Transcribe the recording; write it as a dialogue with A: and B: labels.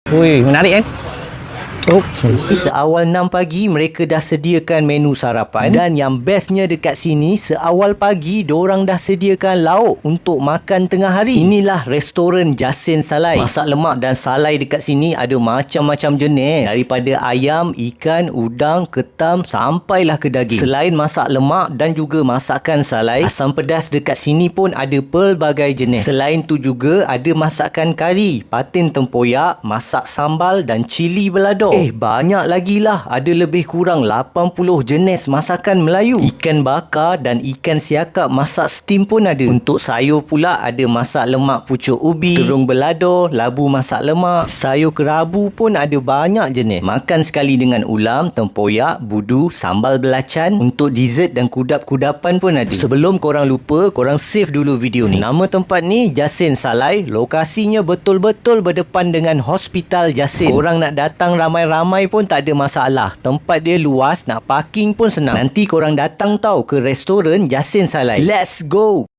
A: Ui, menarik kan? Oh,
B: Seawal 6 pagi mereka dah sediakan menu sarapan dan yang bestnya dekat sini seawal pagi diorang dah sediakan lauk untuk makan tengah hari. Inilah restoran Jasin Salai. Masak lemak dan salai dekat sini ada macam-macam jenis, daripada ayam, ikan, udang, ketam sampailah ke daging. Selain masak lemak dan juga masakan salai, asam pedas dekat sini pun ada pelbagai jenis. Selain tu juga ada masakan kari, patin tempoyak, masak sambal dan cili balado. Banyak lagi lah. Ada lebih kurang 80 jenis masakan Melayu. Ikan bakar dan ikan siakap masak steam pun ada. Untuk sayur pula ada masak lemak pucuk ubi, terung belado, labu masak lemak, sayur kerabu pun ada banyak jenis. Makan sekali dengan ulam, tempoyak, budu, sambal belacan. Untuk dessert dan kudap-kudapan pun ada. Sebelum korang lupa, korang save dulu video ni. Nama tempat ni Jasin Salai. Lokasinya betul-betul berdepan dengan Hospital Jasin. Korang nak datang ramai-ramai pun tak ada masalah. Tempat dia luas, nak parking pun senang. Nanti korang datang tau ke restoran Jasin Salai. Let's go!